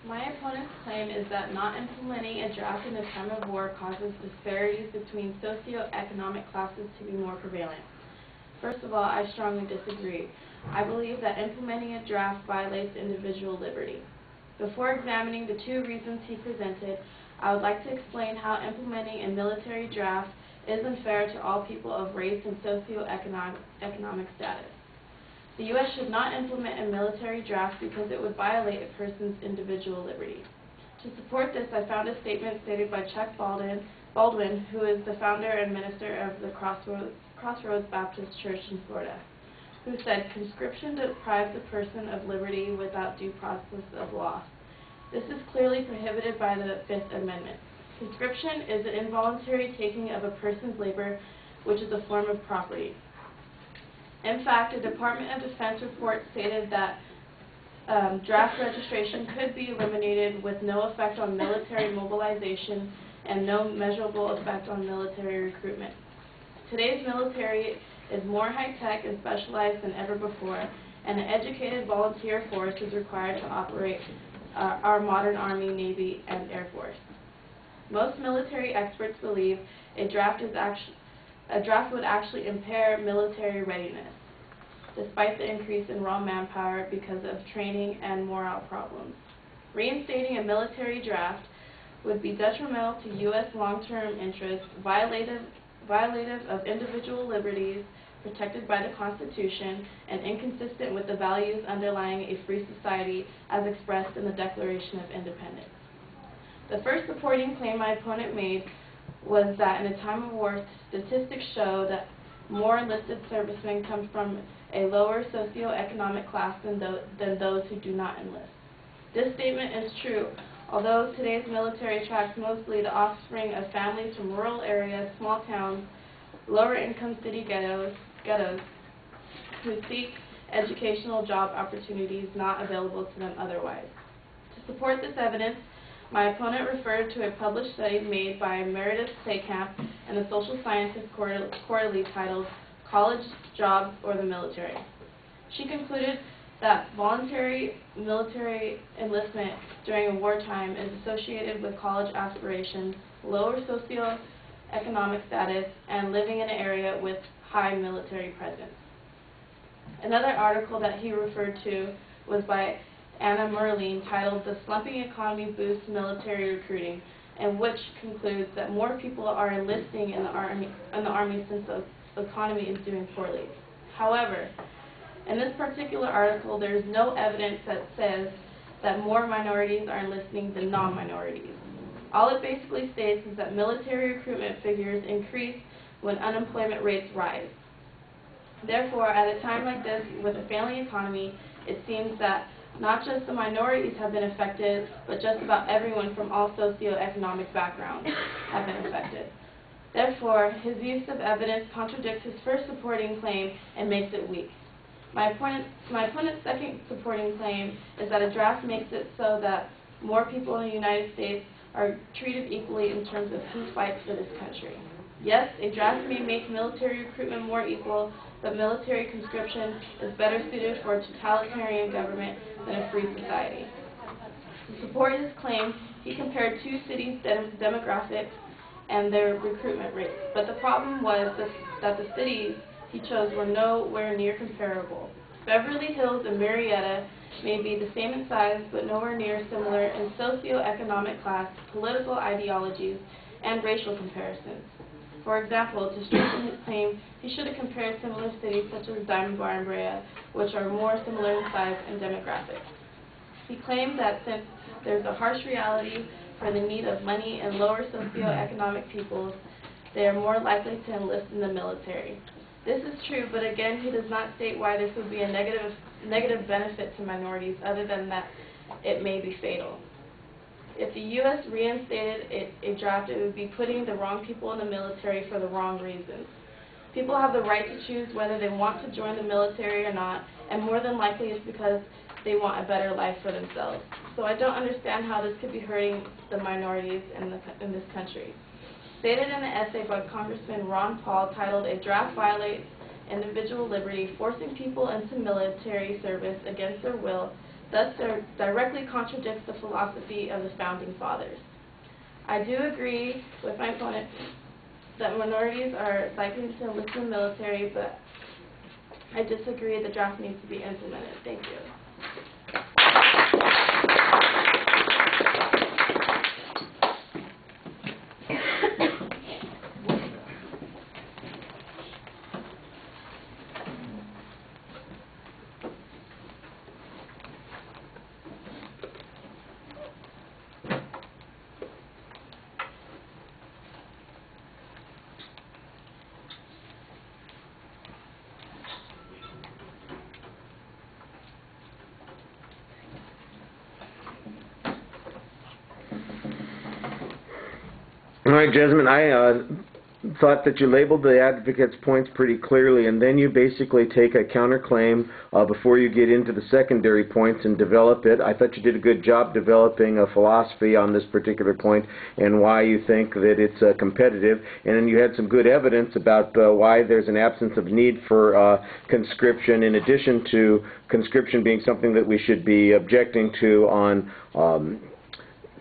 My opponent's claim is that not implementing a draft in a time of war causes disparities between socioeconomic classes to be more prevalent. First of all, I strongly disagree. I believe that implementing a draft violates individual liberty. Before examining the two reasons he presented, I would like to explain how implementing a military draft is unfair to all people of race and socioeconomic status. The U.S. should not implement a military draft because it would violate a person's individual liberty. To support this, I found a statement stated by Chuck Baldwin, who is the founder and minister of the Crossroads Baptist Church in Florida, who said, "Conscription deprives a person of liberty without due process of law. This is clearly prohibited by the Fifth Amendment. Conscription is an involuntary taking of a person's labor, which is a form of property." In fact, a Department of Defense report stated that draft registration could be eliminated with no effect on military mobilization and no measurable effect on military recruitment. Today's military is more high-tech and specialized than ever before, and an educated volunteer force is required to operate our modern Army, Navy, and Air Force. Most military experts believe a draft would actually impair military readiness, despite the increase in raw manpower because of training and morale problems. Reinstating a military draft would be detrimental to U.S. long-term interests, violative of individual liberties protected by the Constitution, and inconsistent with the values underlying a free society as expressed in the Declaration of Independence. The first supporting claim my opponent made was that in a time of war, statistics show that more enlisted servicemen come from a lower socioeconomic class than those who do not enlist. This statement is true, although today's military attracts mostly the offspring of families from rural areas, small towns, lower-income city ghettos, who seek educational job opportunities not available to them otherwise. To support this evidence, my opponent referred to a published study made by Meredith Saykamp in the Social Sciences Quarterly titled "College, Jobs, or the Military." She concluded that voluntary military enlistment during wartime is associated with college aspirations, lower socioeconomic status, and living in an area with high military presence. Another article that he referred to was by Anna Merline titled "The Slumping Economy Boosts Military Recruiting," and which concludes that more people are enlisting in the Army since the economy is doing poorly. However, in this particular article, there is no evidence that says that more minorities are enlisting than non-minorities. All it basically states is that military recruitment figures increase when unemployment rates rise. Therefore, at a time like this, with a failing economy, it seems that not just the minorities have been affected, but just about everyone from all socioeconomic backgrounds have been affected. Therefore, his use of evidence contradicts his first supporting claim and makes it weak. My opponent's second supporting claim is that a draft makes it so that more people in the United States are treated equally in terms of who fights for this country. Yes, a draft may make military recruitment more equal, but military conscription is better suited for a totalitarian government than a free society. To support his claim, he compared two cities' demographics and their recruitment rates, but the problem was that the cities he chose were nowhere near comparable. Beverly Hills and Marietta may be the same in size, but nowhere near similar in socioeconomic class, political ideologies, and racial comparisons. For example, to strengthen his claim, he should have compared similar cities such as Diamond Bar and Brea, which are more similar in size and demographics. He claimed that since there's a harsh reality for the need of money in lower socioeconomic peoples, they are more likely to enlist in the military. This is true, but again, he does not state why this would be a negative benefit to minorities other than that it may be fatal. If the U.S. reinstated a draft, it would be putting the wrong people in the military for the wrong reasons. People have the right to choose whether they want to join the military or not, and more than likely it's because they want a better life for themselves. So I don't understand how this could be hurting the minorities in this country. Stated in an essay by Congressman Ron Paul titled "A Draft Violates Individual Liberty, Forcing People into Military Service Against Their Will," thus directly contradicts the philosophy of the Founding Fathers. I do agree with my opponent that minorities are likely to enlist in the military, but I disagree the draft needs to be implemented. Thank you. All right, Jazmine, I thought that you labeled the advocate's points pretty clearly, and then you basically take a counterclaim before you get into the secondary points and develop it. I thought you did a good job developing a philosophy on this particular point and why you think that it's competitive, and then you had some good evidence about why there's an absence of need for conscription, in addition to conscription being something that we should be objecting to on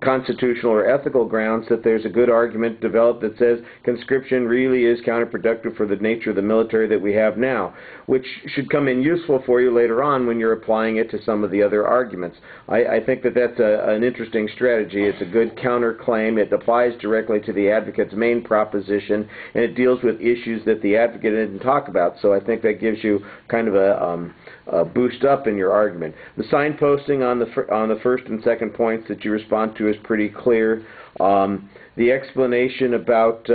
constitutional or ethical grounds, that there's a good argument developed that says conscription really is counterproductive for the nature of the military that we have now, which should come in useful for you later on when you're applying it to some of the other arguments. I think that that's an interesting strategy. It's a good counterclaim. It applies directly to the advocate's main proposition, and it deals with issues that the advocate didn't talk about. So I think that gives you kind of a boost up in your argument. The signposting on the first and second points that you respond to is pretty clear. The explanation about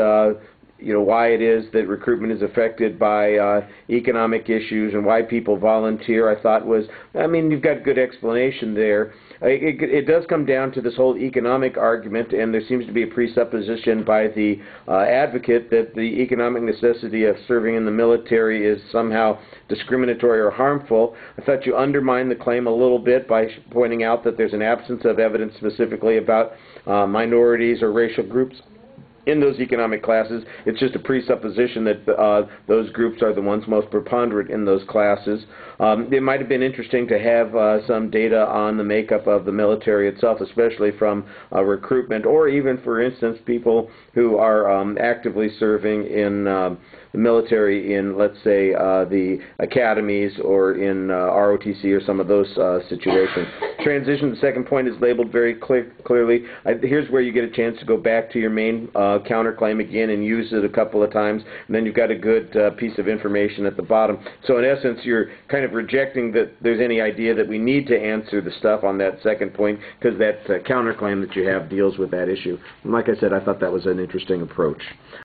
why it is that recruitment is affected by economic issues and why people volunteer, I thought was, you've got good explanation there. It does come down to this whole economic argument, and there seems to be a presupposition by the advocate that the economic necessity of serving in the military is somehow discriminatory or harmful. I thought you undermined the claim a little bit by pointing out that there's an absence of evidence specifically about minorities or racial groups in those economic classes. It's just a presupposition that those groups are the ones most preponderant in those classes. It might have been interesting to have some data on the makeup of the military itself, especially from recruitment, or even, for instance, people who are actively serving in the military in, let's say, the academies or in ROTC or some of those situations. Transition, the second point, is labeled very clearly. Here's where you get a chance to go back to your main counterclaim again and use it a couple of times, and then you've got a good piece of information at the bottom. So in essence, you're kind of rejecting that there's any idea that we need to answer the stuff on that second point, because that counterclaim that you have deals with that issue. And like I said, I thought that was an interesting approach.